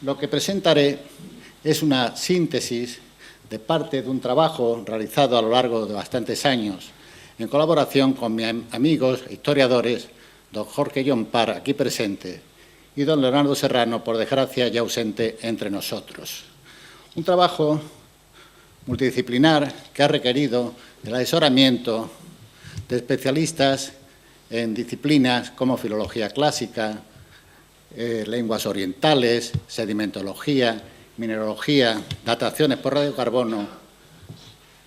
Lo que presentaré es una síntesis de parte de un trabajo realizado a lo largo de bastantes años en colaboración con mis amigos historiadores, don Jorge Llompar, aquí presente, y don Leonardo Serrano, por desgracia ya ausente entre nosotros. Un trabajo multidisciplinar que ha requerido el asesoramiento de especialistas en disciplinas como filología clásica, lenguas orientales, sedimentología, mineralogía, dataciones por radiocarbono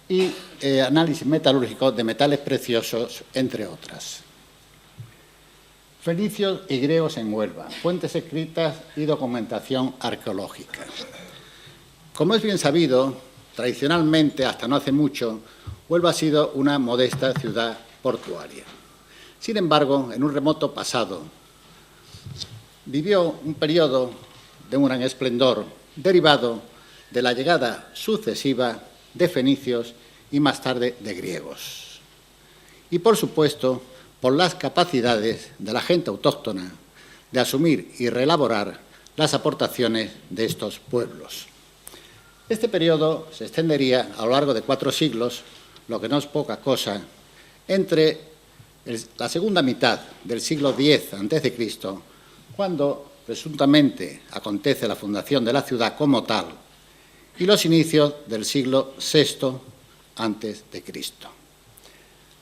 y análisis metalúrgico de metales preciosos, entre otras. Fenicios y griegos en Huelva, fuentes escritas y documentación arqueológica. Como es bien sabido, tradicionalmente, hasta no hace mucho, Huelva ha sido una modesta ciudad portuaria. Sin embargo, en un remoto pasado, vivió un periodo de un gran esplendor derivado de la llegada sucesiva de fenicios y más tarde de griegos. Y, por supuesto, por las capacidades de la gente autóctona de asumir y reelaborar las aportaciones de estos pueblos. Este periodo se extendería a lo largo de 4 siglos, lo que no es poca cosa, entre la segunda mitad del siglo X a.C., cuando presuntamente acontece la fundación de la ciudad como tal, y los inicios del siglo VI a.C.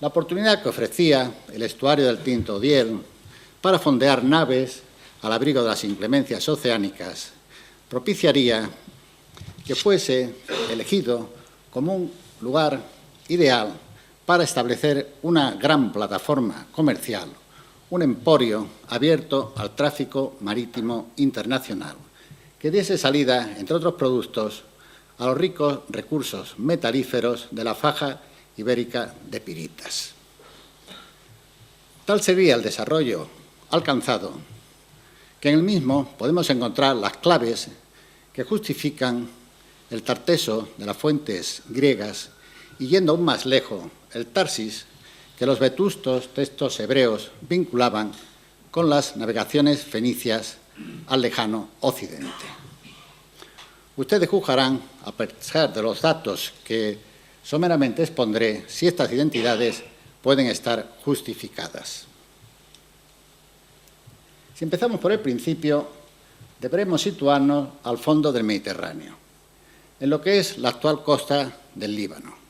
La oportunidad que ofrecía el estuario del Tinto Odiel para fondear naves al abrigo de las inclemencias oceánicas propiciaría que fuese elegido como un lugar ideal para establecer una gran plataforma comercial, un emporio abierto al tráfico marítimo internacional, que diese salida, entre otros productos, a los ricos recursos metalíferos de la faja ibérica de piritas. Tal sería el desarrollo alcanzado, que en el mismo podemos encontrar las claves que justifican el Tarteso de las fuentes griegas y, yendo aún más lejos, el Tarsis, que los vetustos textos hebreos vinculaban con las navegaciones fenicias al lejano occidente. Ustedes juzgarán, a pesar de los datos que someramente expondré, si estas identidades pueden estar justificadas. Si empezamos por el principio, deberemos situarnos al fondo del Mediterráneo, en lo que es la actual costa del Líbano.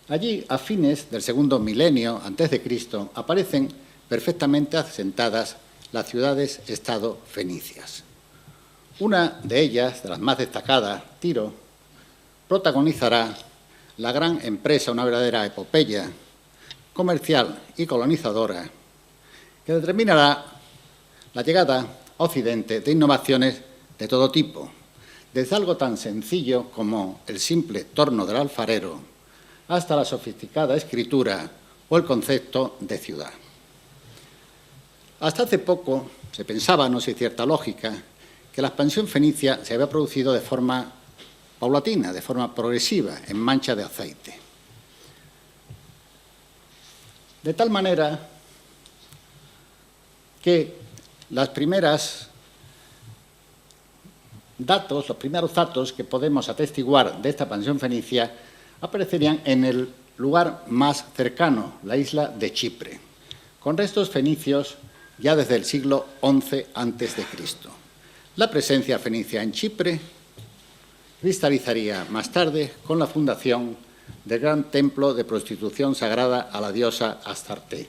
Allí, a fines del segundo milenio a.C., aparecen perfectamente asentadas las ciudades-estado fenicias. Una de ellas, de las más destacadas, Tiro, protagonizará la gran empresa, una verdadera epopeya comercial y colonizadora, que determinará la llegada a Occidente de innovaciones de todo tipo, desde algo tan sencillo como el simple torno del alfarero hasta la sofisticada escritura o el concepto de ciudad. Hasta hace poco se pensaba, no sé, cierta lógica, que la expansión fenicia se había producido de forma paulatina, de forma progresiva, en mancha de aceite. De tal manera que los primeros datos que podemos atestiguar de esta expansión fenicia aparecerían en el lugar más cercano, la isla de Chipre, con restos fenicios ya desde el siglo XI a.C. La presencia fenicia en Chipre cristalizaría más tarde con la fundación del gran templo de prostitución sagrada a la diosa Astarte.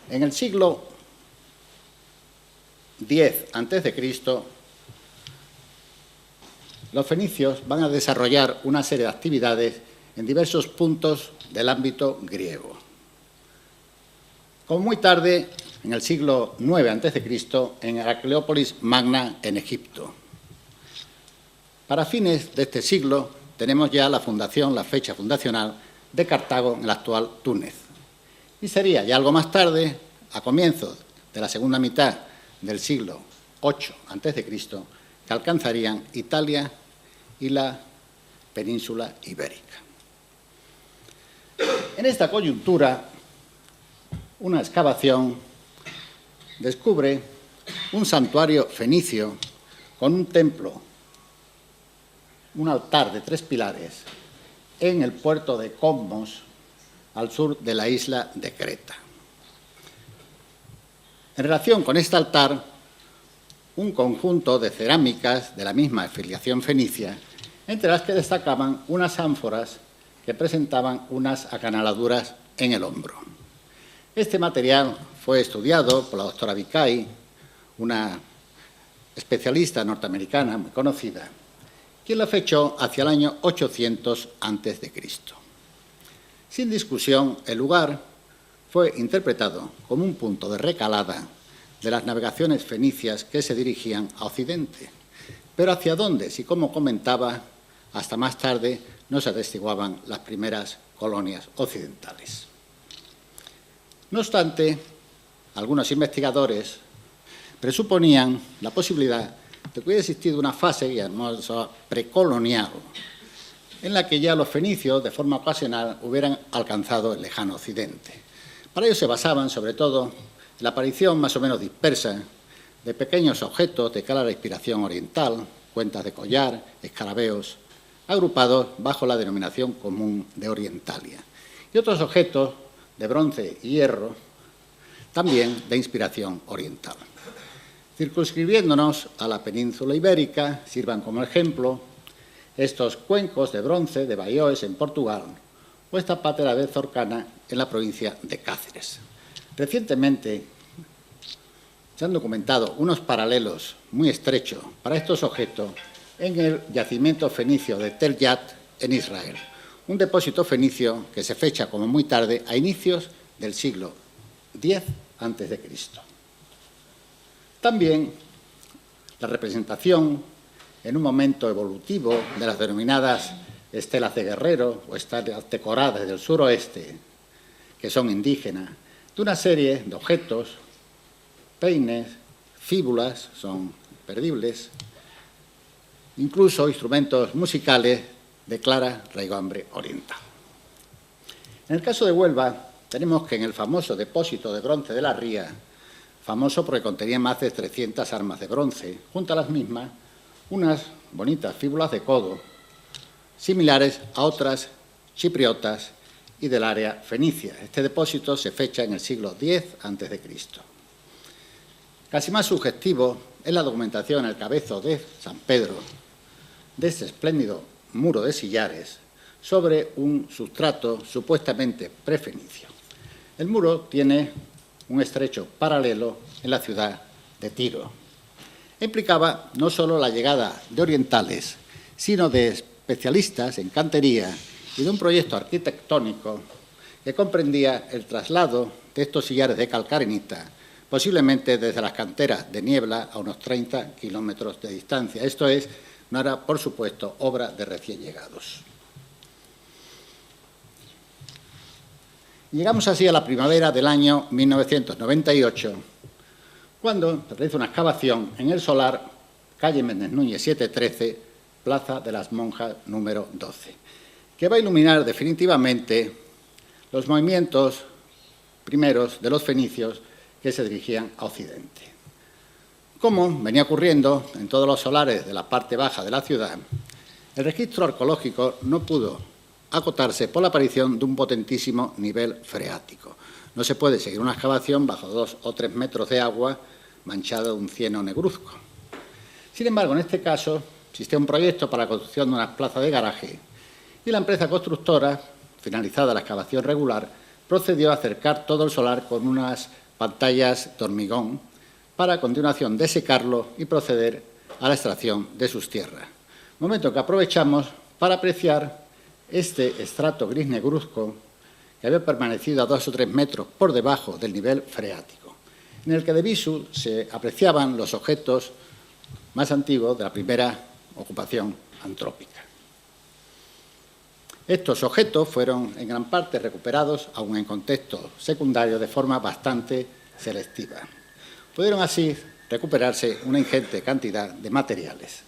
En el siglo X a.C., los fenicios van a desarrollar una serie de actividades en diversos puntos del ámbito griego. Como muy tarde, en el siglo IX a.C., en Heracleópolis Magna, en Egipto. Para fines de este siglo tenemos ya la fecha fundacional de Cartago en el actual Túnez. Y sería ya algo más tarde, a comienzos de la segunda mitad del siglo VIII a.C., que alcanzarían Italia y la península ibérica. En esta coyuntura, una excavación descubre un santuario fenicio con un templo, un altar de 3 pilares, en el puerto de Comos, al sur de la isla de Creta. En relación con este altar, un conjunto de cerámicas de la misma filiación fenicia, entre las que destacaban unas ánforas que presentaban unas acanaladuras en el hombro. Este material fue estudiado por la doctora Vicay, una especialista norteamericana muy conocida, quien lo fechó hacia el año 800 a.C. Sin discusión, el lugar fue interpretado como un punto de recalada de las navegaciones fenicias que se dirigían a Occidente, pero hacia dónde, si como comentaba, hasta más tarde no se atestiguaban las primeras colonias occidentales. No obstante, algunos investigadores presuponían la posibilidad de que hubiera existido una fase, que llamamos precolonial, en la que ya los fenicios, de forma ocasional, hubieran alcanzado el lejano Occidente. Para ello se basaban, sobre todo, en la aparición más o menos dispersa de pequeños objetos de clara inspiración oriental, cuentas de collar, escarabeos, agrupados bajo la denominación común de Orientalia, y otros objetos de bronce y hierro, también de inspiración oriental. Circunscribiéndonos a la península ibérica, sirvan como ejemplo estos cuencos de bronce de Baióes en Portugal o esta pátera de Zorcana en la provincia de Cáceres. Recientemente se han documentado unos paralelos muy estrechos para estos objetos en el yacimiento fenicio de Tel Yat en Israel, un depósito fenicio que se fecha como muy tarde a inicios del siglo X a.C. También la representación en un momento evolutivo de las denominadas estelas de guerrero o estelas decoradas del suroeste, que son indígenas, de una serie de objetos, peines, fíbulas, son perdibles, incluso instrumentos musicales de clara raigambre oriental. En el caso de Huelva, tenemos que en el famoso depósito de bronce de la Ría, famoso porque contenía más de 300 armas de bronce, junto a las mismas unas bonitas fíbulas de codo, similares a otras chipriotas y del área fenicia. Este depósito se fecha en el siglo X a.C. Casi más sugestivo es la documentación en el cabezo de San Pedro de este espléndido muro de sillares sobre un sustrato supuestamente prefenicio. El muro tiene un estrecho paralelo en la ciudad de Tiro. Implicaba no solo la llegada de orientales, sino de especialistas en cantería y de un proyecto arquitectónico que comprendía el traslado de estos sillares de calcarenita, posiblemente desde las canteras de Niebla a unos 30 kilómetros de distancia. Esto es, no era, por supuesto, obra de recién llegados. Llegamos así a la primavera del año 1998, cuando se realiza una excavación en el solar, calle Méndez Núñez 713, Plaza de las Monjas número 12, que va a iluminar definitivamente los movimientos primeros de los fenicios que se dirigían a Occidente. Como venía ocurriendo en todos los solares de la parte baja de la ciudad, el registro arqueológico no pudo acotarse por la aparición de un potentísimo nivel freático. No se puede seguir una excavación bajo 2 o 3 metros de agua manchada de un cieno negruzco. Sin embargo, en este caso, existía un proyecto para la construcción de una plaza de garaje y la empresa constructora, finalizada la excavación regular, procedió a acercar todo el solar con unas pantallas de hormigón para a continuación desecarlo y proceder a la extracción de sus tierras. Momento que aprovechamos para apreciar este estrato gris negruzco que había permanecido a 2 o 3 metros por debajo del nivel freático, en el que de visu se apreciaban los objetos más antiguos de la primera ocupación antrópica. Estos objetos fueron en gran parte recuperados, aun en contexto secundario, de forma bastante selectiva. Pudieron así recuperarse una ingente cantidad de materiales,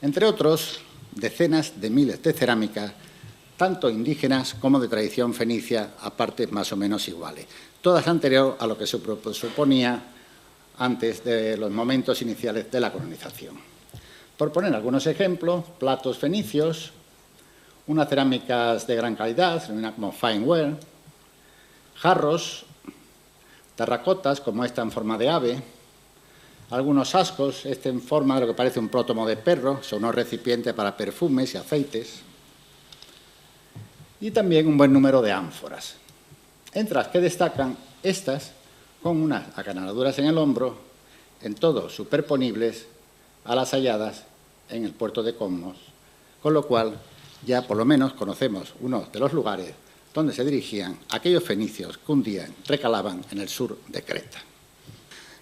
entre otros decenas de miles de cerámicas, tanto indígenas como de tradición fenicia, a partes más o menos iguales, todas anterior a lo que se suponía antes de los momentos iniciales de la colonización. Por poner algunos ejemplos, platos fenicios, unas cerámicas de gran calidad, denominadas como fine ware, jarros, terracotas como esta en forma de ave, algunos ascos, este en forma de lo que parece un prótomo de perro, son unos recipientes para perfumes y aceites, y también un buen número de ánforas, entre las que destacan estas con unas acanaladuras en el hombro, en todo superponibles a las halladas en el puerto de Comos, con lo cual ya por lo menos conocemos uno de los lugares donde se dirigían aquellos fenicios que un día recalaban en el sur de Creta.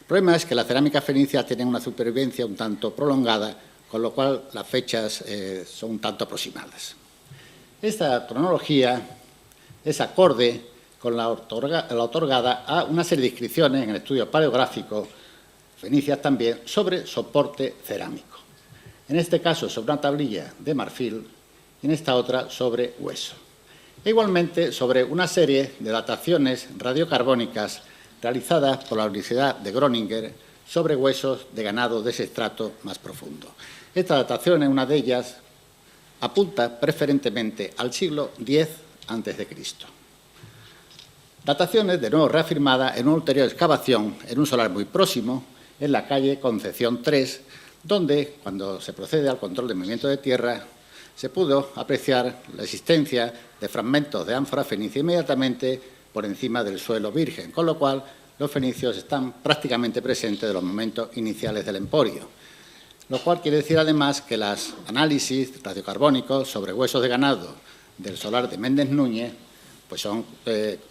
El problema es que la cerámica fenicia tiene una supervivencia un tanto prolongada, con lo cual las fechas son un tanto aproximadas. Esta cronología es acorde con la otorgada a una serie de inscripciones en el estudio paleográfico, fenicias también, sobre soporte cerámico. En este caso sobre una tablilla de marfil y en esta otra sobre hueso. E igualmente sobre una serie de dataciones radiocarbónicas realizadas por la Universidad de Groningen sobre huesos de ganado de ese estrato más profundo. Esta datación, una de ellas, apunta preferentemente al siglo X a.C. Dataciones, de nuevo reafirmadas en una ulterior excavación en un solar muy próximo, en la calle Concepción 3, donde, cuando se procede al control del movimiento de tierra, se pudo apreciar la existencia de fragmentos de ánfora fenicia inmediatamente por encima del suelo virgen, con lo cual los fenicios están prácticamente presentes de los momentos iniciales del emporio. Lo cual quiere decir además que los análisis radiocarbónicos sobre huesos de ganado del solar de Méndez Núñez pues son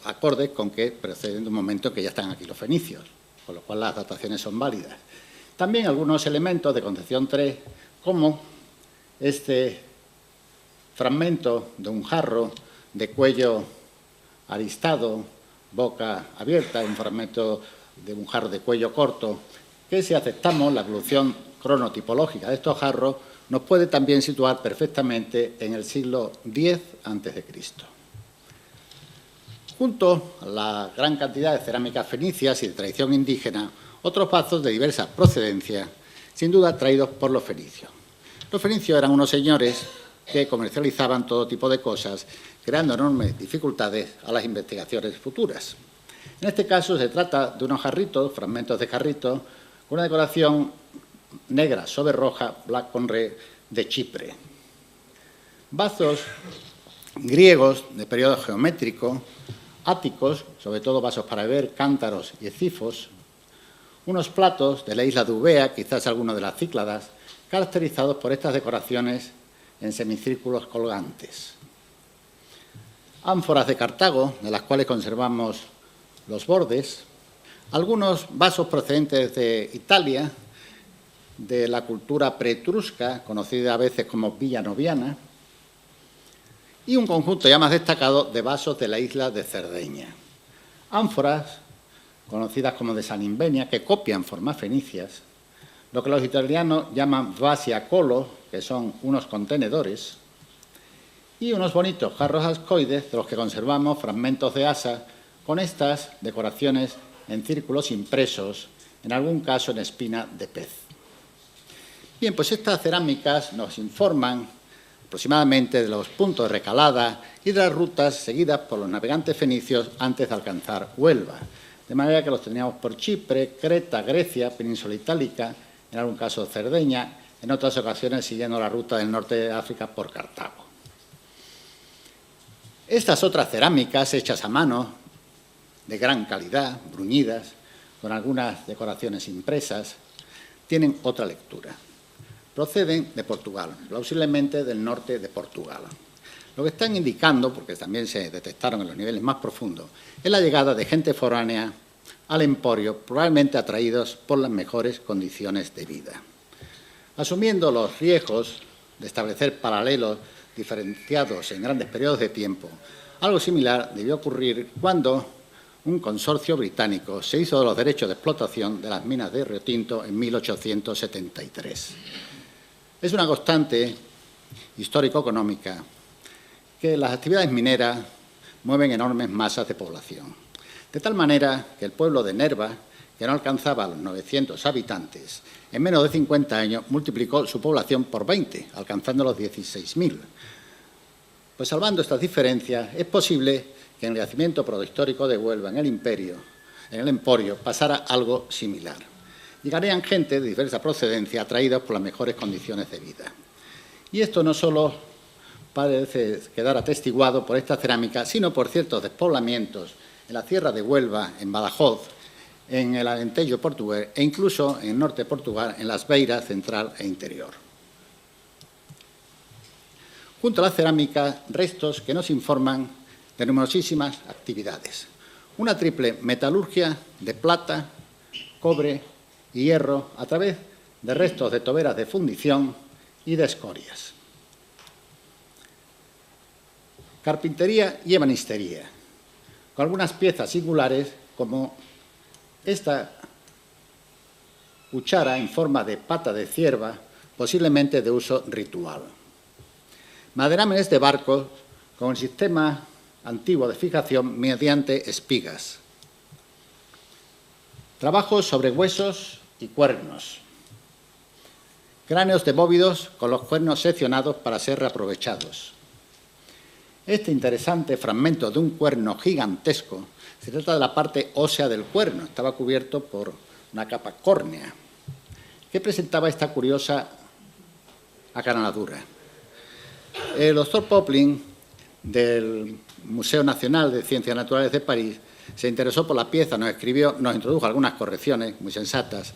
acordes con que proceden de un momento en que ya están aquí los fenicios, con lo cual las dataciones son válidas. También algunos elementos de Concepción 3, como este fragmento de un jarro de cuello aristado, boca abierta, un fragmento de un jarro de cuello corto, que si aceptamos la evolución cronotipológica de estos jarros, nos puede también situar perfectamente en el siglo X a.C. Junto a la gran cantidad de cerámicas fenicias y de tradición indígena, otros vasos de diversa procedencia, sin duda traídos por los fenicios. Los fenicios eran unos señores que comercializaban todo tipo de cosas, creando enormes dificultades a las investigaciones futuras. En este caso se trata de unos jarritos, fragmentos de jarritos, con una decoración negra sobre roja, black con red, de Chipre. Vasos griegos de periodo geométrico, áticos, sobre todo vasos para beber, cántaros y escifos, unos platos de la isla de Eubea, quizás algunos de las Cícladas, caracterizados por estas decoraciones en semicírculos colgantes. Ánforas de Cartago, de las cuales conservamos los bordes, algunos vasos procedentes de Italia, de la cultura preetrusca, conocida a veces como villanoviana, y un conjunto ya más destacado de vasos de la isla de Cerdeña. Ánforas, conocidas como de Salimbenia, que copian formas fenicias, lo que los italianos llaman vasi a colo, que son unos contenedores, y unos bonitos jarros ascoides, de los que conservamos fragmentos de asa, con estas decoraciones en círculos impresos, en algún caso en espina de pez. Bien, pues estas cerámicas nos informan aproximadamente de los puntos de recalada y de las rutas seguidas por los navegantes fenicios antes de alcanzar Huelva, de manera que los teníamos por Chipre, Creta, Grecia, Península Itálica, en algún caso Cerdeña, en otras ocasiones siguiendo la ruta del norte de África por Cartago. Estas otras cerámicas hechas a mano, de gran calidad, bruñidas, con algunas decoraciones impresas, tienen otra lectura. Proceden de Portugal, plausiblemente del norte de Portugal. Lo que están indicando, porque también se detectaron en los niveles más profundos, es la llegada de gente foránea al emporio, probablemente atraídos por las mejores condiciones de vida. Asumiendo los riesgos de establecer paralelos diferenciados en grandes periodos de tiempo, algo similar debió ocurrir cuando un consorcio británico se hizo de los derechos de explotación de las minas de Río Tinto en 1873. Es una constante histórico-económica que las actividades mineras mueven enormes masas de población. De tal manera que el pueblo de Nerva, que no alcanzaba los 900 habitantes, en menos de 50 años multiplicó su población por 20, alcanzando los 16.000. Pues salvando estas diferencias, es posible que en el yacimiento protohistórico de Huelva, en el Emporio, pasara algo similar. Llegarían gente de diversa procedencia atraídos por las mejores condiciones de vida. Y esto no solo parece quedar atestiguado por esta cerámica, sino por ciertos despoblamientos en la Sierra de Huelva, en Badajoz, en el Alentejo portugués e incluso en el norte de Portugal, en las Beiras central e interior. Junto a la cerámica, restos que nos informan de numerosísimas actividades. Una triple metalurgia de plata, cobre y hierro a través de restos de toberas de fundición y de escorias. Carpintería y ebanistería, con algunas piezas singulares como esta cuchara en forma de pata de cierva, posiblemente de uso ritual. Maderámenes de barcos con el sistema antiguo de fijación mediante espigas. Trabajos sobre huesos y cuernos. Cráneos de bóvidos con los cuernos seccionados para ser reaprovechados. Este interesante fragmento de un cuerno gigantesco se trata de la parte ósea del cuerno. Estaba cubierto por una capa córnea que presentaba esta curiosa acanaladura. El doctor Poplin, del Museo Nacional de Ciencias Naturales de París, se interesó por la pieza, nos introdujo algunas correcciones muy sensatas,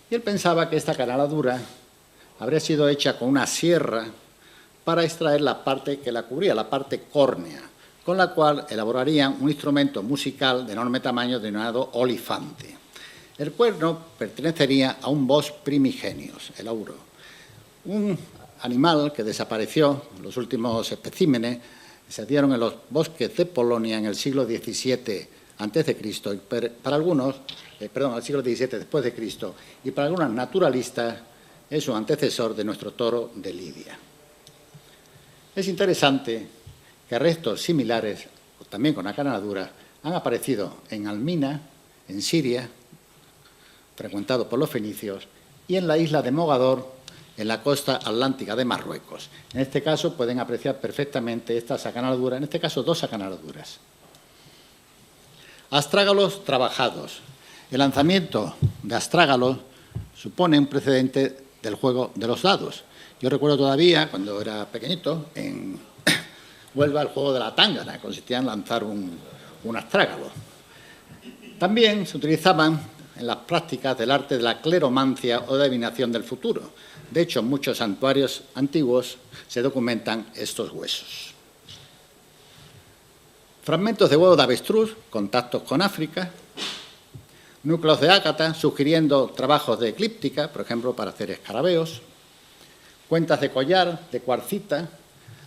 y él pensaba que esta acanaladura habría sido hecha con una sierra para extraer la parte que la cubría, la parte córnea, con la cual elaborarían un instrumento musical de enorme tamaño denominado olifante. El cuerno pertenecería a un bos primigenios, el auro, un animal que desapareció. Los últimos especímenes se dieron en los bosques de Polonia en el siglo XVII a.C., y para algunos, el siglo XVII después de Cristo, y para algunos naturalistas es un antecesor de nuestro toro de Lidia. Es interesante que restos similares, también con acanaladura, han aparecido en Almina, en Siria, frecuentado por los fenicios, y en la isla de Mogador, en la costa atlántica de Marruecos. En este caso pueden apreciar perfectamente estas acanaladuras, en este caso 2 acanaladuras. Astrágalos trabajados. El lanzamiento de astrágalos supone un precedente del juego de los dados. Yo recuerdo todavía, cuando era pequeñito, en Huelva, el juego de la tángana, consistía en lanzar un astrágalo. También se utilizaban en las prácticas del arte de la cleromancia o de adivinación del futuro. De hecho, en muchos santuarios antiguos se documentan estos huesos. Fragmentos de huevo de avestruz, contactos con África, núcleos de ágata, sugiriendo trabajos de eclíptica, por ejemplo, para hacer escarabeos, cuentas de collar, de cuarcita,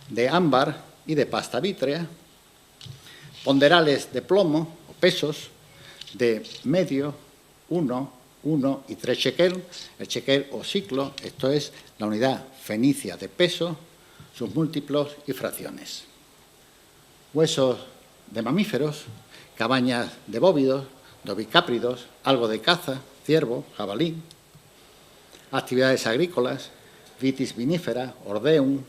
de ámbar y de pasta vítrea, ponderales de plomo o pesos de medio, 1, 1 y 3 shekel, el shekel o siclo, esto es la unidad fenicia de peso, sus múltiplos y fracciones. Huesos de mamíferos, cabañas de bóvidos, de ovicápridos, algo de caza, ciervo, jabalí, actividades agrícolas, vitis vinífera, ordeum,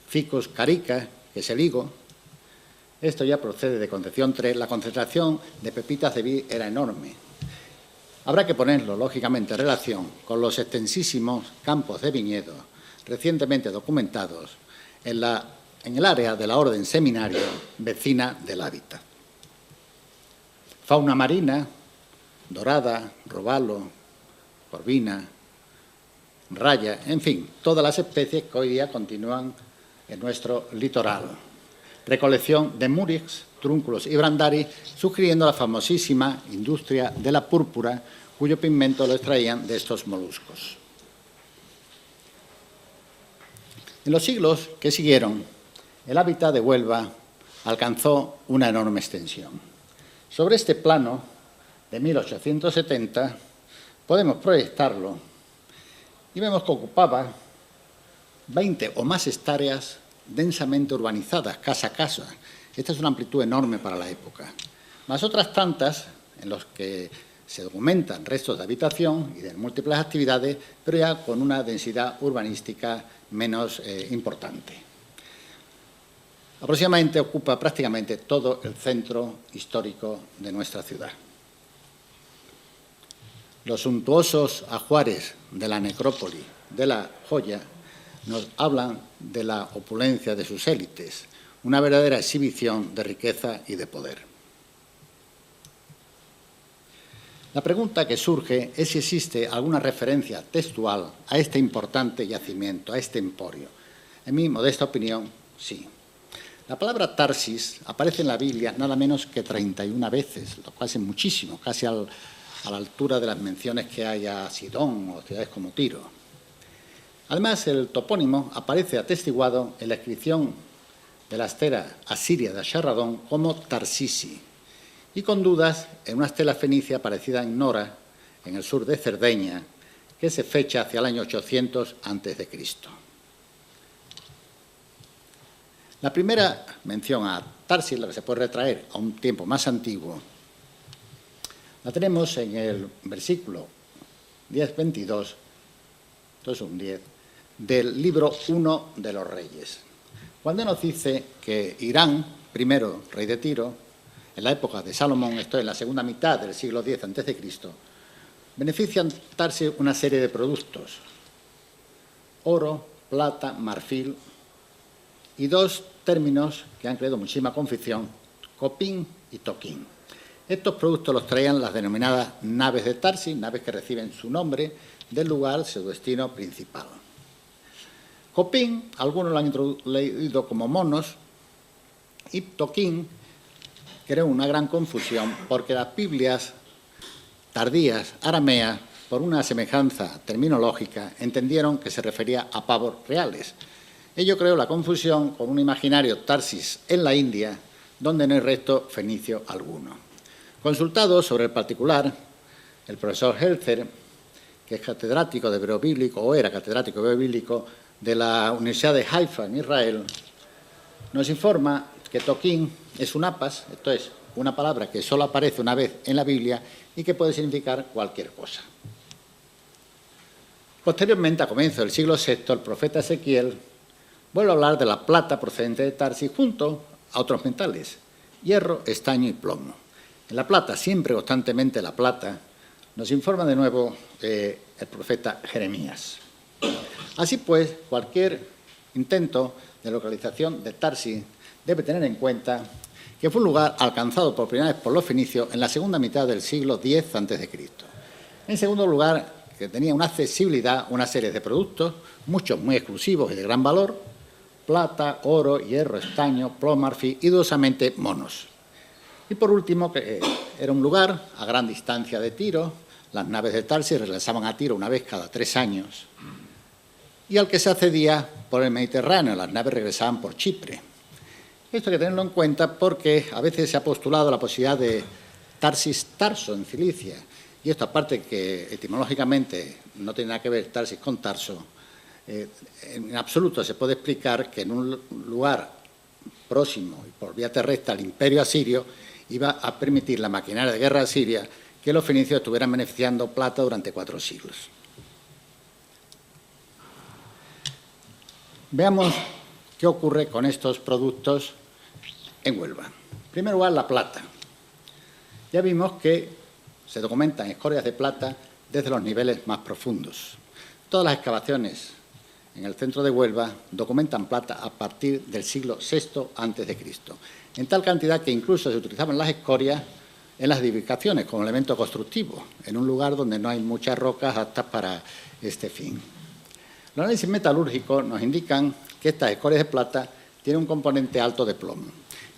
ficus carica, que es el higo. Esto ya procede de Concepción III. La concentración de pepitas de vid era enorme. Habrá que ponerlo, lógicamente, en relación con los extensísimos campos de viñedo recientemente documentados en el área de la Orden Seminario vecina del hábitat. Fauna marina, dorada, robalo, corvina, raya, en fin, todas las especies que hoy día continúan en nuestro litoral. Recolección de murex, trúnculos y brandari, sugiriendo la famosísima industria de la púrpura, cuyo pigmento lo extraían de estos moluscos. En los siglos que siguieron, el hábitat de Huelva alcanzó una enorme extensión. Sobre este plano de 1870 podemos proyectarlo y vemos que ocupaba 20 o más hectáreas densamente urbanizadas, casa a casa. Esta es una amplitud enorme para la época. Más otras tantas en los que Se documentan restos de habitación y de múltiples actividades, pero ya con una densidad urbanística menos importante. Aproximadamente ocupa prácticamente todo el centro histórico de nuestra ciudad. Los suntuosos ajuares de la necrópolis de la Joya nos hablan de la opulencia de sus élites, una verdadera exhibición de riqueza y de poder. La pregunta que surge es si existe alguna referencia textual a este importante yacimiento, a este emporio. En mi modesta opinión, sí. La palabra Tarsis aparece en la Biblia nada menos que 31 veces, lo cual es muchísimo, casi a la altura de las menciones que hay a Sidón o ciudades como Tiro. Además, el topónimo aparece atestiguado en la inscripción de la estela asiria de Asharradón como Tarsisi, y con dudas en una estela fenicia aparecida en Nora, en el sur de Cerdeña, que se fecha hacia el año 800 a.C. La primera mención a Tarsis, la que se puede retraer a un tiempo más antiguo, la tenemos en el versículo 10-22, esto es un 10, del libro 1 de los Reyes, cuando nos dice que Irán, primero rey de Tiro, en la época de Salomón, esto es en la segunda mitad del siglo X a.C., benefician Tarsis una serie de productos: oro, plata, marfil y dos términos que han creado muchísima confusión: copín y toquín. Estos productos los traían las denominadas naves de Tarsis, naves que reciben su nombre del lugar, su destino principal. Copín, algunos lo han leído como monos, y toquín creó una gran confusión porque las Biblias tardías, arameas, por una semejanza terminológica, entendieron que se refería a pavos reales. Ello creó la confusión con un imaginario Tarsis en la India, donde no hay resto fenicio alguno. Consultado sobre el particular, el profesor Helzer, que es catedrático de hebreo bíblico, o era catedrático de hebreo bíblico de la Universidad de Haifa, en Israel, nos informa que toquín es un apas, esto es, una palabra que solo aparece una vez en la Biblia y que puede significar cualquier cosa. Posteriormente, a comienzos del siglo VI, el profeta Ezequiel vuelve a hablar de la plata procedente de Tarsis junto a otros metales: hierro, estaño y plomo. En la plata, siempre constantemente la plata, nos informa de nuevo el profeta Jeremías. Así pues, cualquier intento de localización de Tarsis debe tener en cuenta que fue un lugar alcanzado por primera vez por los fenicios en la segunda mitad del siglo X a.C. En segundo lugar, que tenía una accesibilidad, una serie de productos, muchos muy exclusivos y de gran valor: plata, oro, hierro, estaño, plomo, marfil y dudosamente monos. Y por último, que era un lugar a gran distancia de Tiro, las naves de Tarsis regresaban a Tiro una vez cada 3 años, y al que se accedía por el Mediterráneo, las naves regresaban por Chipre. Esto hay que tenerlo en cuenta porque a veces se ha postulado la posibilidad de Tarsis-Tarso en Cilicia, y esto, aparte que etimológicamente no tiene nada que ver Tarsis con Tarso, en absoluto se puede explicar que en un lugar próximo y por vía terrestre al imperio asirio iba a permitir la maquinaria de guerra asiria que los fenicios estuvieran beneficiando plata durante 4 siglos. Veamos qué ocurre con estos productos en Huelva. En primer lugar, la plata. Ya vimos que se documentan escorias de plata desde los niveles más profundos. Todas las excavaciones en el centro de Huelva documentan plata a partir del siglo VI a.C., en tal cantidad que incluso se utilizaban las escorias en las edificaciones como elemento constructivo, en un lugar donde no hay muchas rocas aptas para este fin. Los análisis metalúrgicos nos indican que estas escorias de plata tienen un componente alto de plomo.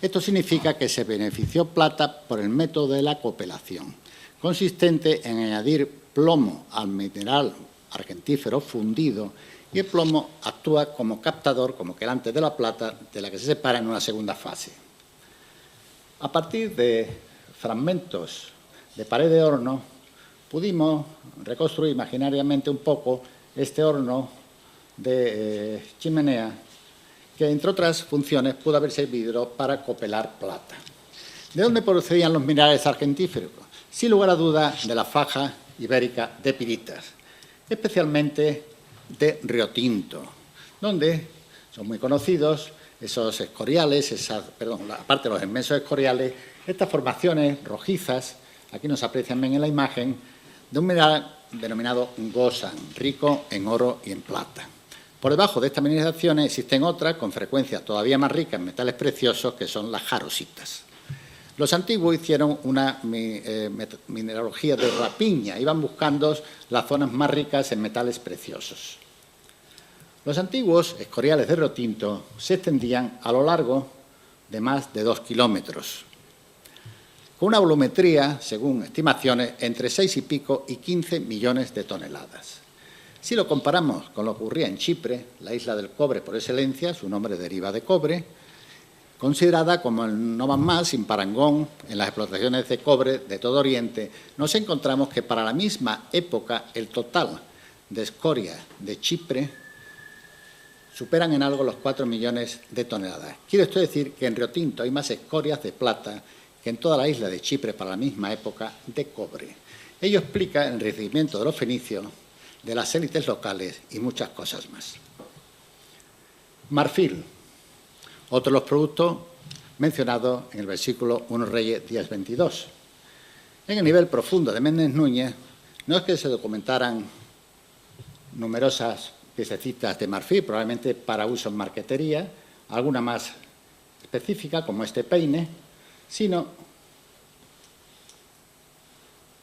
Esto significa que se benefició plata por el método de la copelación, consistente en añadir plomo al mineral argentífero fundido, y el plomo actúa como captador, como quelante de la plata, de la que se separa en una segunda fase. A partir de fragmentos de pared de horno, pudimos reconstruir imaginariamente un poco este horno de chimenea, que, entre otras funciones, pudo haber servido para copelar plata. ¿De dónde procedían los minerales argentíferos? sin lugar a duda, de la faja ibérica de Piritas, especialmente de Riotinto, donde son muy conocidos esos escoriales, aparte de los inmensos escoriales, estas formaciones rojizas, aquí nos aprecian bien en la imagen, de un mineral denominado gosan, rico en oro y en plata. Por debajo de estas mineralizaciones existen otras, con frecuencia todavía más ricas en metales preciosos, que son las jarositas. Los antiguos hicieron una mineralogía de rapiña, iban buscando las zonas más ricas en metales preciosos. Los antiguos escoriales de Riotinto se extendían a lo largo de más de 2 kilómetros, con una volumetría, según estimaciones, entre 6 y pico y 15 millones de toneladas. Si lo comparamos con lo que ocurría en Chipre, la isla del cobre por excelencia, su nombre deriva de cobre, considerada como el no más sin parangón en las explotaciones de cobre de todo Oriente, nos encontramos que para la misma época el total de escoria de Chipre superan en algo los 4 millones de toneladas. Quiere esto decir que en Riotinto hay más escorias de plata que en toda la isla de Chipre para la misma época de cobre. Ello explica el enriquecimiento de los fenicios, de las élites locales y muchas cosas más. Marfil, otro de los productos mencionados en el versículo 1 Reyes 10:22. En el nivel profundo de Méndez Núñez no es que se documentaran numerosas piececitas de marfil, probablemente para uso en marquetería, alguna más específica como este peine, sino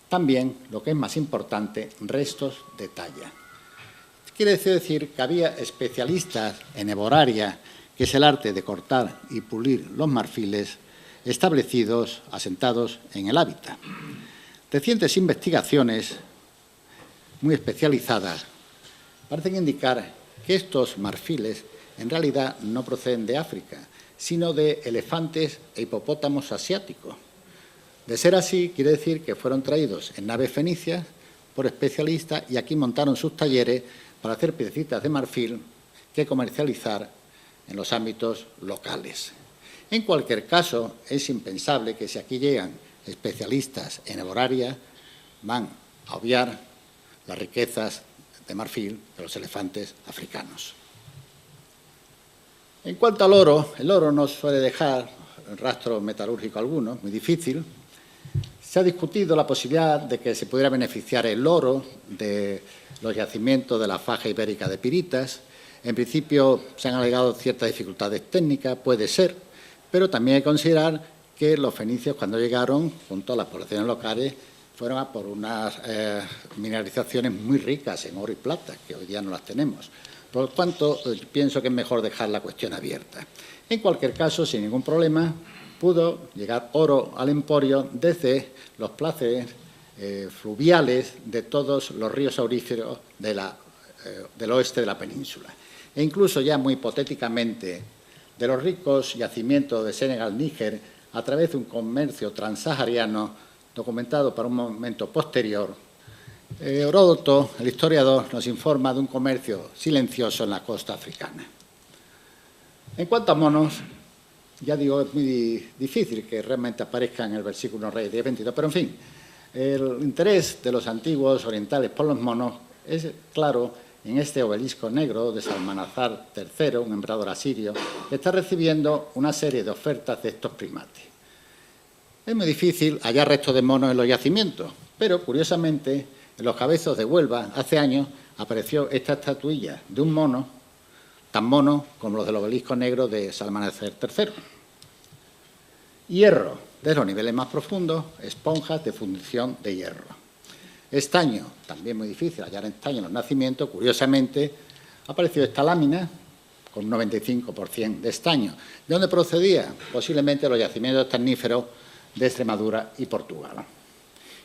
también, lo que es más importante, restos de talla. Quiere decir que había especialistas en eboraria, que es el arte de cortar y pulir los marfiles, establecidos, asentados en el hábitat. Recientes investigaciones muy especializadas parecen indicar que estos marfiles en realidad no proceden de África, sino de elefantes e hipopótamos asiáticos. De ser así, quiere decir que fueron traídos en naves fenicias por especialistas y aquí montaron sus talleres para hacer piecitas de marfil que comercializar en los ámbitos locales. En cualquier caso, es impensable que si aquí llegan especialistas en eboraria, van a obviar las riquezas de marfil de los elefantes africanos. En cuanto al oro, el oro no suele dejar rastro metalúrgico alguno, muy difícil. Se ha discutido la posibilidad de que se pudiera beneficiar el oro de los yacimientos de la faja ibérica de Piritas. En principio se han alegado ciertas dificultades técnicas, puede ser, pero también hay que considerar que los fenicios, cuando llegaron, junto a las poblaciones locales, fueron a por unas mineralizaciones muy ricas en oro y plata, que hoy día no las tenemos. Por lo tanto, pienso que es mejor dejar la cuestión abierta. En cualquier caso, sin ningún problema, pudo llegar oro al emporio desde los placeres fluviales de todos los ríos auríferos del oeste de la península. E incluso ya muy hipotéticamente de los ricos yacimientos de Senegal-Níger a través de un comercio transsahariano documentado para un momento posterior. Heródoto, el historiador, nos informa de un comercio silencioso en la costa africana. En cuanto a monos, ya digo, es muy difícil que realmente aparezca en el versículo Reyes 10:22, pero en fin, el interés de los antiguos orientales por los monos es claro en este obelisco negro de Salmanasar III, un emperador asirio, que está recibiendo una serie de ofertas de estos primates. Es muy difícil hallar restos de monos en los yacimientos, pero curiosamente en los cabezos de Huelva hace años apareció esta estatuilla de un mono, tan mono como los del obelisco negro de Salmanasar III. Hierro, desde los niveles más profundos, esponjas de fundición de hierro. Estaño, también muy difícil hallar estaño en los nacimientos, curiosamente apareció esta lámina con un 95% de estaño. ¿De dónde procedía? Posiblemente los yacimientos terníferos de Extremadura y Portugal.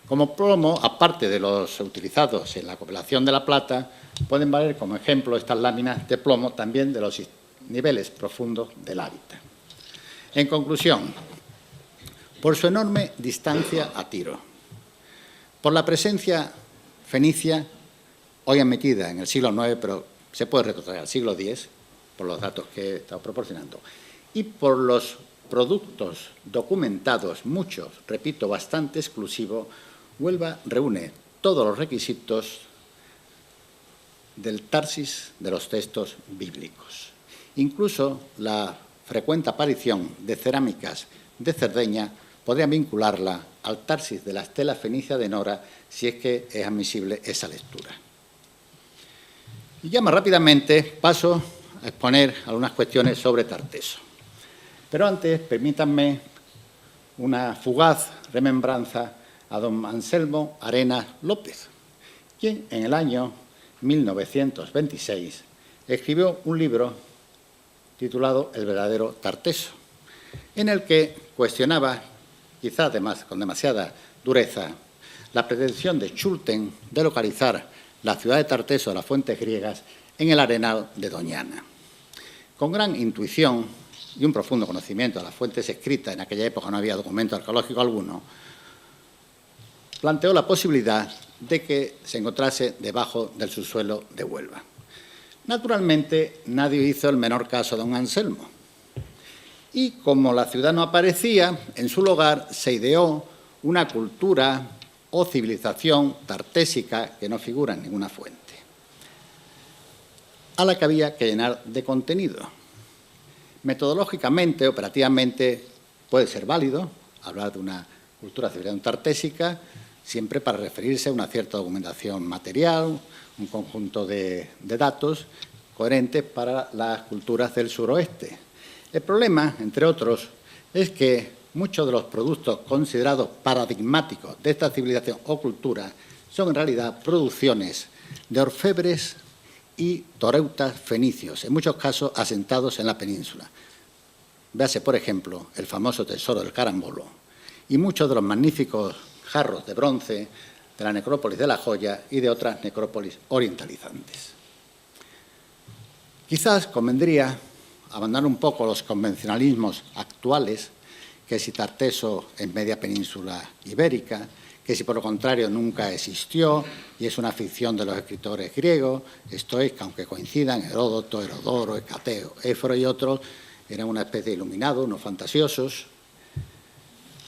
Como plomo, aparte de los utilizados en la compilación de la plata, pueden valer como ejemplo estas láminas de plomo también de los niveles profundos del hábitat. En conclusión, por su enorme distancia a tiro, por la presencia fenicia, hoy admitida en el siglo IX, pero se puede retroceder al siglo X, por los datos que he estado proporcionando, y por los productos documentados, muchos, repito, bastante exclusivos, Huelva reúne todos los requisitos del Tarsis de los textos bíblicos. Incluso la frecuente aparición de cerámicas de Cerdeña podría vincularla al Tarsis de la estela fenicia de Nora, si es que es admisible esa lectura. Y ya más rápidamente paso a exponer algunas cuestiones sobre Tarteso. Pero antes, permítanme una fugaz remembranza a don Anselmo Arenas López, quien en el año 1926 escribió un libro titulado El verdadero Tarteso, en el que cuestionaba, quizás además con demasiada dureza, la pretensión de Schulten de localizar la ciudad de Tarteso de las fuentes griegas en el arenal de Doñana. Con gran intuición y un profundo conocimiento de las fuentes escritas, en aquella época no había documento arqueológico alguno, planteó la posibilidad de que se encontrase debajo del subsuelo de Huelva. Naturalmente, nadie hizo el menor caso a don Anselmo. Y como la ciudad no aparecía, en su lugar se ideó una cultura o civilización tartésica que no figura en ninguna fuente, a la que había que llenar de contenido. Metodológicamente, operativamente, puede ser válido hablar de una cultura civilización tartésica, siempre para referirse a una cierta documentación material, un conjunto de datos coherentes para las culturas del suroeste. El problema, entre otros, es que muchos de los productos considerados paradigmáticos de esta civilización o cultura son en realidad producciones de orfebres y toreutas fenicios, en muchos casos asentados en la península. Véase, por ejemplo, el famoso tesoro del Carambolo y muchos de los magníficos jarros de bronce de la necrópolis de la Joya y de otras necrópolis orientalizantes. Quizás convendría abandonar un poco los convencionalismos actuales, que si Tarteso es media península ibérica, que si por lo contrario nunca existió y es una ficción de los escritores griegos, esto es que aunque coincidan Heródoto, Herodoro, Hecateo, Éforo y otros, eran una especie de iluminados, unos fantasiosos,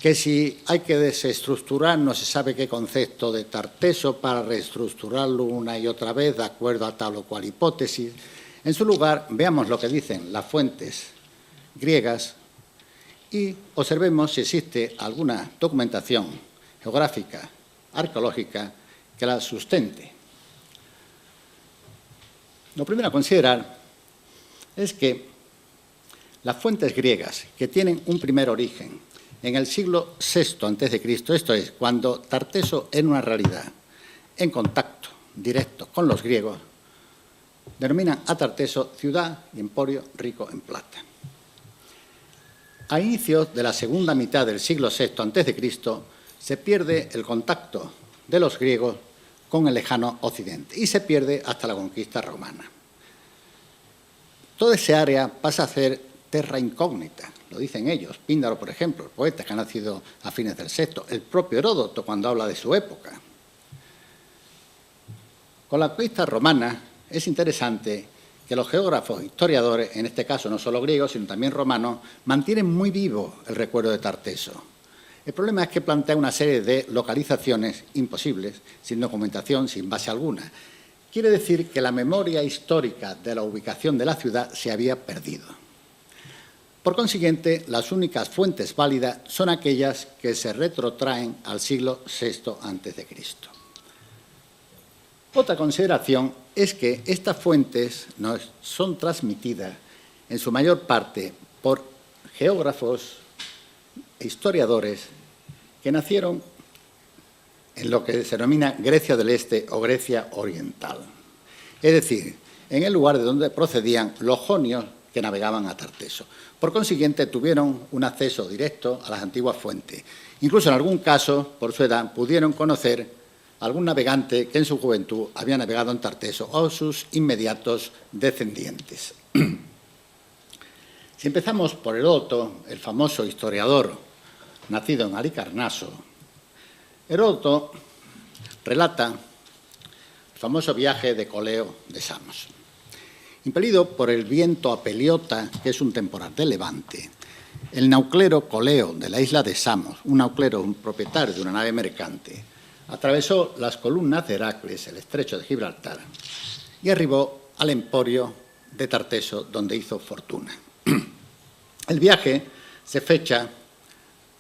que si hay que desestructurar no se sabe qué concepto de Tarteso para reestructurarlo una y otra vez de acuerdo a tal o cual hipótesis. En su lugar, veamos lo que dicen las fuentes griegas y observemos si existe alguna documentación geográfica, arqueológica, que la sustente. Lo primero a considerar es que las fuentes griegas, que tienen un primer origen en el siglo VI a.C., esto es, cuando Tarteso era una realidad en contacto directo con los griegos, denominan a Tarteso ciudad y emporio rico en plata. A inicios de la segunda mitad del siglo VI a.C. se pierde el contacto de los griegos con el lejano occidente y se pierde hasta la conquista romana. Toda esa área pasa a ser terra incógnita, lo dicen ellos. Píndaro, por ejemplo, el poeta que ha nacido a fines del VI, el propio Heródoto cuando habla de su época. Con la conquista romana es interesante que los geógrafos, historiadores, en este caso no solo griegos, sino también romanos, mantienen muy vivo el recuerdo de Tarteso. El problema es que plantea una serie de localizaciones imposibles, sin documentación, sin base alguna. Quiere decir que la memoria histórica de la ubicación de la ciudad se había perdido. Por consiguiente, las únicas fuentes válidas son aquellas que se retrotraen al siglo VI a.C. Otra consideración es que estas fuentes nos son transmitidas en su mayor parte por geógrafos e historiadores que nacieron en lo que se denomina Grecia del Este o Grecia Oriental. Es decir, en el lugar de donde procedían los jonios que navegaban a Tarteso. Por consiguiente, tuvieron un acceso directo a las antiguas fuentes. Incluso en algún caso, por su edad, pudieron conocer a algún navegante que en su juventud había navegado en Tarteso o sus inmediatos descendientes. Si empezamos por Heródoto, el famoso historiador nacido en Halicarnaso, Heródoto relata el famoso viaje de Coleo de Samos. Impelido por el viento Apeliota, que es un temporal de levante, el nauclero Coleo de la isla de Samos, un nauclero, un propietario de una nave mercante, atravesó las columnas de Heracles, el estrecho de Gibraltar, y arribó al emporio de Tarteso, donde hizo fortuna. El viaje se fecha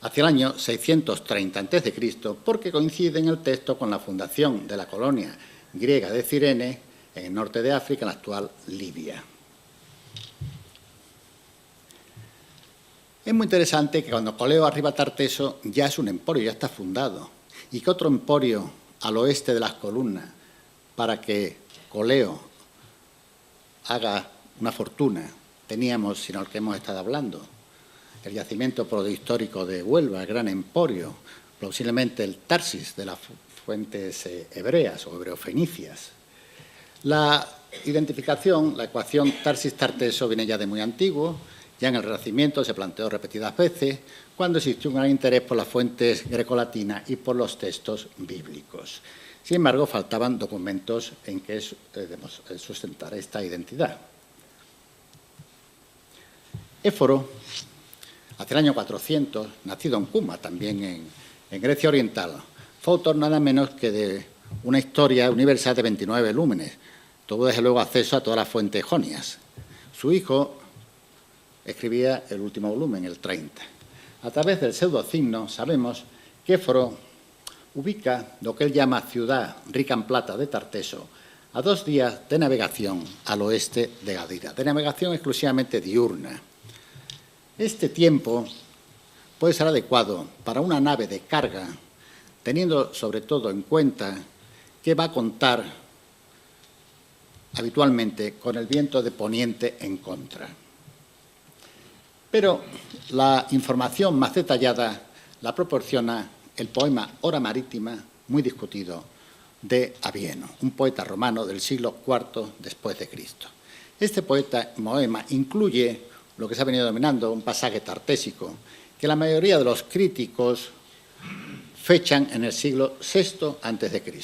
hacia el año 630 a.C., porque coincide en el texto con la fundación de la colonia griega de Cirene, en el norte de África, en la actual Libia. Es muy interesante que cuando Coleo arriba a Tarteso ya es un emporio, ya está fundado, y que otro emporio al oeste de las columnas para que Coleo haga una fortuna teníamos, sino el que hemos estado hablando, el yacimiento protohistórico de Huelva, el gran emporio, posiblemente el Tarsis de las fuentes hebreas o hebreofenicias. La identificación, la ecuación Tarsis-Tarteso viene ya de muy antiguo. Ya en el Renacimiento se planteó repetidas veces, cuando existió un gran interés por las fuentes grecolatinas y por los textos bíblicos. Sin embargo, faltaban documentos en que sustentar esta identidad. Éforo, hacia el año 400, nacido en Cuma, también en Grecia Oriental, fue autor nada menos que de una historia universal de 29 volúmenes. Tuvo desde luego acceso a todas las fuentes jonias. Su hijo escribía el último volumen, el 30. A través del pseudosigno sabemos que Éforo ubica lo que él llama ciudad rica en plata de Tarteso a 2 días de navegación al oeste de Gadira, de navegación exclusivamente diurna. Este tiempo puede ser adecuado para una nave de carga, teniendo sobre todo en cuenta que va a contar habitualmente con el viento de poniente en contra. Pero la información más detallada la proporciona el poema Hora Marítima, muy discutido, de Abieno, un poeta romano del siglo IV después de Cristo. Este poema incluye lo que se ha venido denominando un pasaje tartésico, que la mayoría de los críticos fechan en el siglo VI a.C.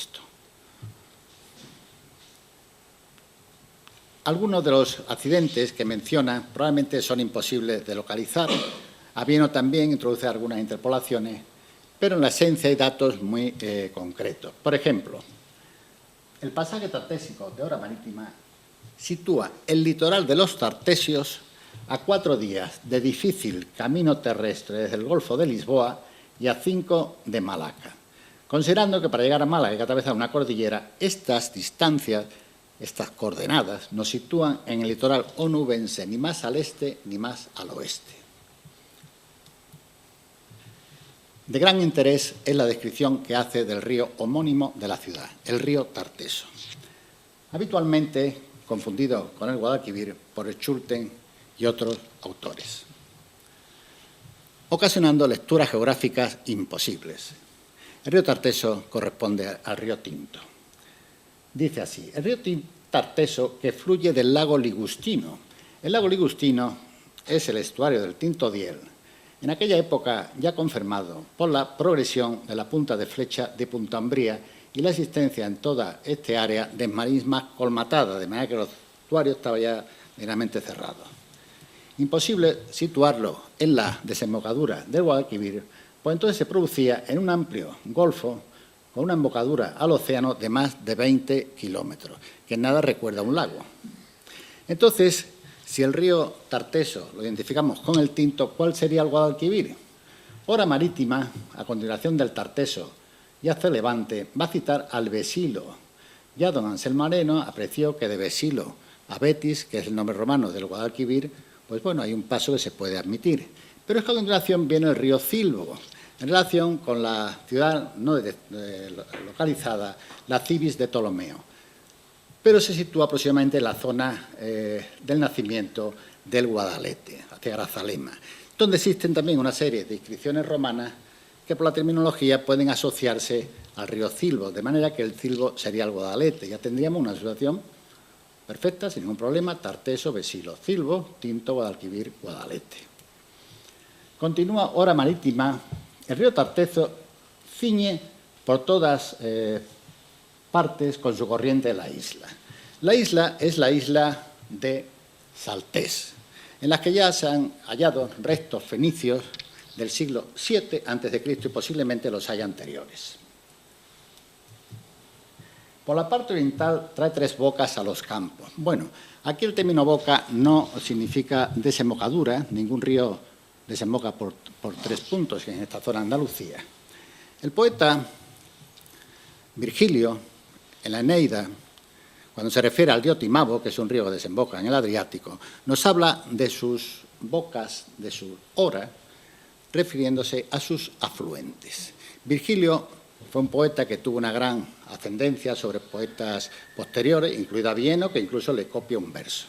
Algunos de los accidentes que menciona probablemente son imposibles de localizar. Abieno también introduce algunas interpolaciones, pero en la esencia hay datos muy concretos. Por ejemplo, el pasaje tartésico de Hora Marítima sitúa el litoral de los Tartesios a 4 días de difícil camino terrestre desde el Golfo de Lisboa y a 5 de Malaca. Considerando que para llegar a Málaga hay que atravesar una cordillera, estas distancias, estas coordenadas, nos sitúan en el litoral onubense, ni más al este ni más al oeste. De gran interés es la descripción que hace del río homónimo de la ciudad, el río Tarteso. Habitualmente confundido con el Guadalquivir por Schulten y otros autores, ocasionando lecturas geográficas imposibles. El río Tarteso corresponde al río Tinto. Dice así: el río Tarteso, que fluye del lago Ligustino. El lago Ligustino es el estuario del Tinto Diel, en aquella época ya confirmado por la progresión de la punta de flecha de Punta Umbría y la existencia en toda este área de marismas colmatadas, de manera que el estuario estaba ya meramente cerrado. Imposible situarlo en la desembocadura del Guadalquivir, pues entonces se producía en un amplio golfo con una embocadura al océano de más de 20 kilómetros, que nada recuerda a un lago. Entonces, si el río Tarteso lo identificamos con el Tinto, ¿cuál sería el Guadalquivir? Hora Marítima, a continuación del Tarteso y hacia Levante, va a citar al Vesilo. Ya don Anselmo Moreno apreció que de Vesilo a Betis, que es el nombre romano del Guadalquivir, pues bueno, hay un paso que se puede admitir. Pero es que a continuación viene el río Cilvo, en relación con la ciudad no localizada, la Civis de Ptolomeo, pero se sitúa aproximadamente en la zona del nacimiento del Guadalete, hacia Grazalema, donde existen también una serie de inscripciones romanas que por la terminología pueden asociarse al río Cilvo, de manera que el Cilvo sería el Guadalete. Ya tendríamos una situación perfecta, sin ningún problema: Tarteso, Vesilo, Cilvo, Tinto, Guadalquivir, Guadalete. Continúa Hora Marítima. El río Tarteso ciñe por todas partes con su corriente la isla. La isla es la isla de Saltés, en la que ya se han hallado restos fenicios del siglo VII a.C. y posiblemente los haya anteriores. Por la parte oriental trae 3 bocas a los campos. Bueno, aquí el término boca no significa desembocadura, ningún río desemboca por 3 puntos en esta zona de Andalucía. El poeta Virgilio, en la Eneida, cuando se refiere al río Timavo, que es un río que desemboca en el Adriático, nos habla de sus bocas, de su hora, refiriéndose a sus afluentes. Virgilio fue un poeta que tuvo una gran ascendencia sobre poetas posteriores, incluido Avieno, que incluso le copia un verso.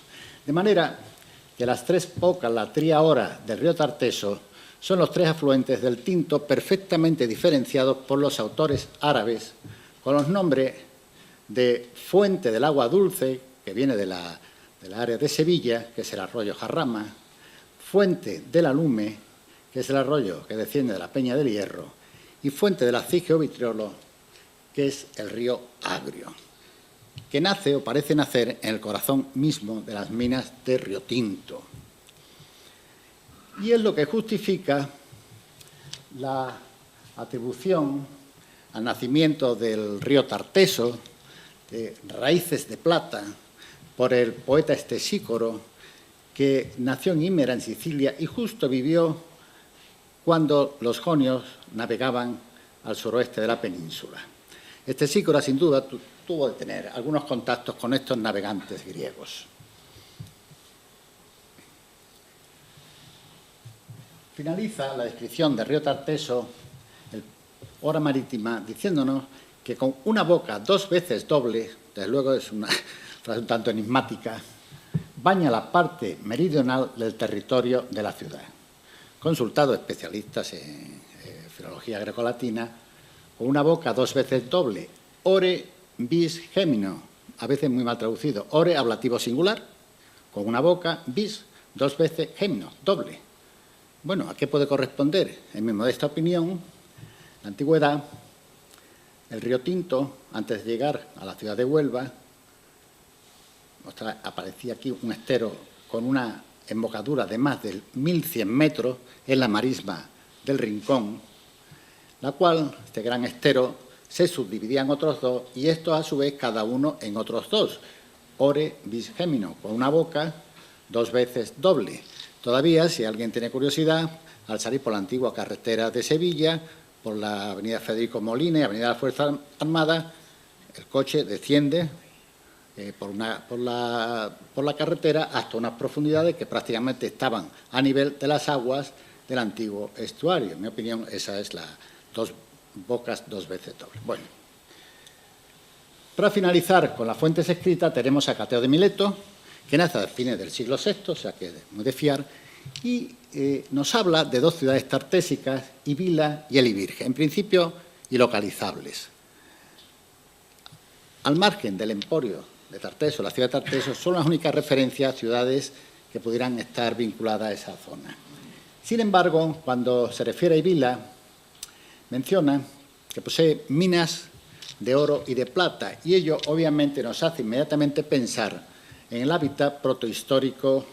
De manera que las 3 bocas, la tría hora del río Tarteso, son los 3 afluentes del Tinto perfectamente diferenciados por los autores árabes con los nombres de Fuente del Agua Dulce, que viene de la área de Sevilla, que es el arroyo Jarrama, Fuente del Alume, que es el arroyo que desciende de la Peña del Hierro, y Fuente del Acije o Vitriolo, que es el río Agrio, que nace o parece nacer en el corazón mismo de las minas de Río Tinto. Y es lo que justifica la atribución al nacimiento del río Tarteso, de Raíces de Plata, por el poeta Estesícoro, que nació en Ímera, en Sicilia, y justo vivió cuando los jonios navegaban al suroeste de la península. Estesícoro, sin duda, tuvo de tener algunos contactos con estos navegantes griegos. Finaliza la descripción del río Tarteso, el Hora Marítima, diciéndonos que con una boca 2 veces doble, desde luego es una frase un tanto enigmática, baña la parte meridional del territorio de la ciudad. Consultado especialistas en filología grecolatina, con una boca 2 veces doble, ore bis gemino, a veces muy mal traducido, ore ablativo singular, con una boca bis 2 veces gemino, doble. Bueno, ¿a qué puede corresponder? En mi modesta opinión, en la antigüedad, el río Tinto, antes de llegar a la ciudad de Huelva, aparecía aquí un estero con una embocadura de más de 1.100 metros en la marisma del Rincón, la cual, este gran estero, se subdividía en otros 2 y estos, a su vez, cada uno en otros 2. Ore bis gemino, con una boca 2 veces doble. Todavía, si alguien tiene curiosidad, al salir por la antigua carretera de Sevilla, por la avenida Federico Molina y avenida de la Fuerza Armada, el coche desciende por la carretera hasta unas profundidades que prácticamente estaban a nivel de las aguas del antiguo estuario. En mi opinión, esa es la 2 bocas 2 veces doble. Bueno, para finalizar con las fuentes escritas, tenemos a Cateo de Mileto, que nace a fines del siglo VI, o sea que es muy de fiar, y nos habla de 2 ciudades tartésicas, Ibila y Elivirge, en principio ilocalizables. Al margen del emporio de Tarteso, la ciudad de Tarteso, son las únicas referencias a ciudades que pudieran estar vinculadas a esa zona. Sin embargo, cuando se refiere a Ibila, menciona que posee minas de oro y de plata, y ello obviamente nos hace inmediatamente pensar en el hábitat protohistórico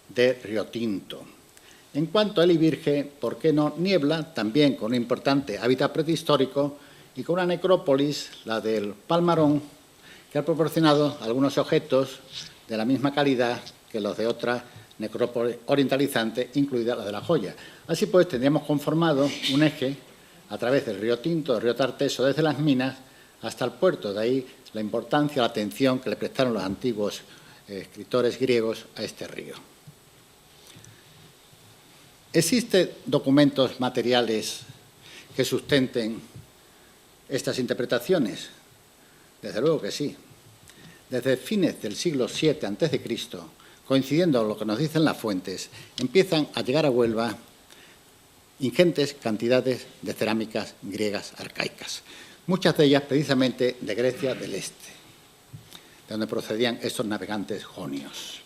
de Río Tinto. En cuanto a Elivirge, ¿por qué no Niebla? También con un importante hábitat prehistórico y con una necrópolis, la del Palmarón, que ha proporcionado algunos objetos de la misma calidad que los de otras necrópolis orientalizantes, incluida la de La Joya. Así pues, tendríamos conformado un eje a través del río Tinto, del río Tarteso, desde las minas hasta el puerto. De ahí la importancia, la atención que le prestaron los antiguos escritores griegos a este río. ¿Existen documentos materiales que sustenten estas interpretaciones? Desde luego que sí. Desde fines del siglo VII a.C., coincidiendo con lo que nos dicen las fuentes, empiezan a llegar a Huelva ingentes cantidades de cerámicas griegas arcaicas, muchas de ellas precisamente de Grecia del Este, de donde procedían estos navegantes jonios.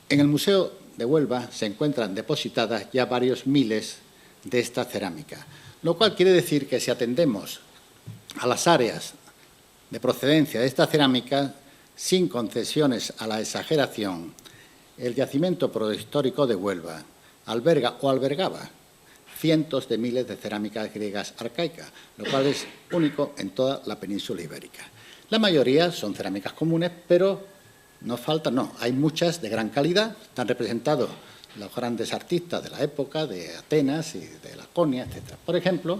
En el Museo de Huelva se encuentran depositadas ya varios miles de esta cerámica, lo cual quiere decir que si atendemos a las áreas de procedencia de esta cerámica, sin concesiones a la exageración, el yacimiento prohistórico de Huelva alberga o albergaba cientos de miles de cerámicas griegas arcaicas, lo cual es único en toda la península ibérica. La mayoría son cerámicas comunes, pero hay muchas de gran calidad. Están representados los grandes artistas de la época, de Atenas y de Laconia, etc. Por ejemplo,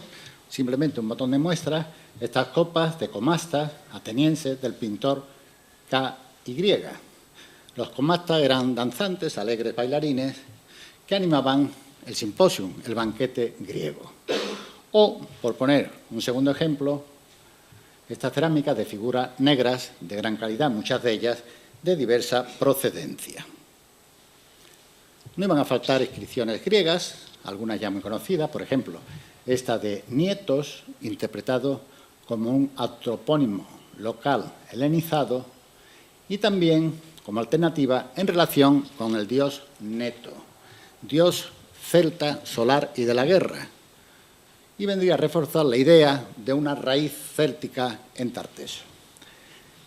simplemente un botón de muestra, estas copas de comastas atenienses del pintor K.Y. Los comastas eran danzantes, alegres bailarines, que animaban el simposium, el banquete griego. O, por poner un segundo ejemplo, estas cerámicas de figuras negras de gran calidad, muchas de ellas de diversa procedencia. No iban a faltar inscripciones griegas, algunas ya muy conocidas, por ejemplo, esta de Nietos, interpretado como un antropónimo local helenizado, y también como alternativa en relación con el dios Neto, dios celta, solar y de la guerra, y vendría a reforzar la idea de una raíz céltica en Tarteso.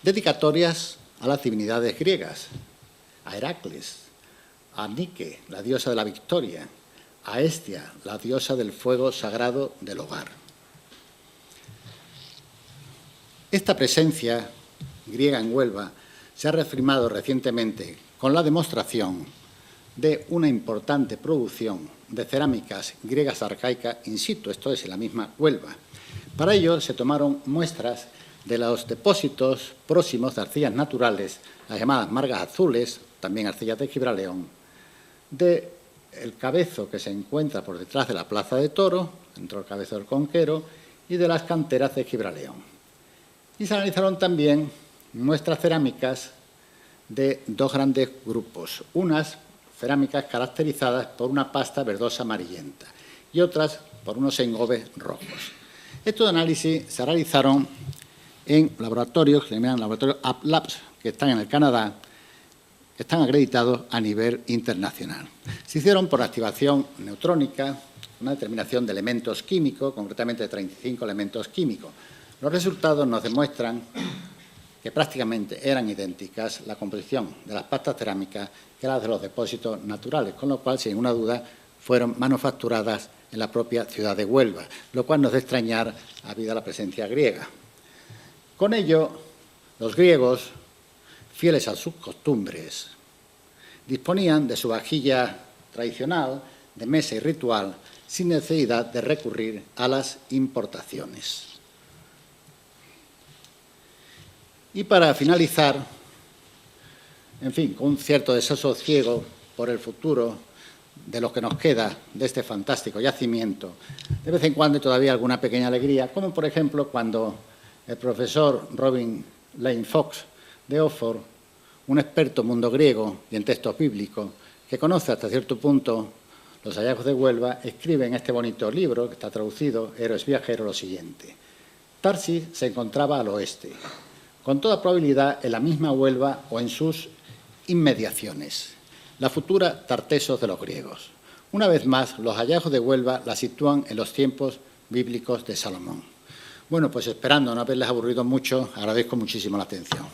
Dedicatorias a las divinidades griegas, a Heracles, a Nike, la diosa de la victoria, a Hestia, la diosa del fuego sagrado del hogar. Esta presencia griega en Huelva se ha reafirmado recientemente con la demostración de una importante producción de cerámicas griegas arcaicas in situ, esto es, en la misma Huelva. Para ello se tomaron muestras de los depósitos próximos de arcillas naturales, las llamadas margas azules, también arcillas de Gibraleón, del cabezo que se encuentra por detrás de la Plaza de Toros, dentro del cabezo del Conquero, y de las canteras de Gibraleón. Y se analizaron también muestras cerámicas de dos grandes grupos, unas cerámicas caracterizadas por una pasta verdosa amarillenta y otras por unos engobes rojos. Estos análisis se realizaron en laboratorios que se llaman laboratorios UpLabs, que están en el Canadá, que están acreditados a nivel internacional. Se hicieron por activación neutrónica, una determinación de elementos químicos, concretamente de 35 elementos químicos. Los resultados nos demuestran que prácticamente eran idénticas la composición de las pastas cerámicas que las de los depósitos naturales, con lo cual, sin ninguna duda, fueron manufacturadas en la propia ciudad de Huelva, lo cual no es de extrañar habida la presencia griega. Con ello, los griegos, fieles a sus costumbres, disponían de su vajilla tradicional, de mesa y ritual, sin necesidad de recurrir a las importaciones. Y para finalizar, en fin, con un cierto desasosiego por el futuro de lo que nos queda de este fantástico yacimiento, de vez en cuando todavía alguna pequeña alegría, como por ejemplo cuando el profesor Robin Lane Fox de Oxford, un experto en mundo griego y en textos bíblicos, que conoce hasta cierto punto los hallazgos de Huelva, escribe en este bonito libro, que está traducido, Héroes Viajeros, lo siguiente. Tarsis se encontraba al oeste, con toda probabilidad en la misma Huelva o en sus inmediaciones, la futura Tartesos de los griegos. Una vez más, los hallazgos de Huelva la sitúan en los tiempos bíblicos de Salomón. Bueno, pues esperando no haberles aburrido mucho, agradezco muchísimo la atención.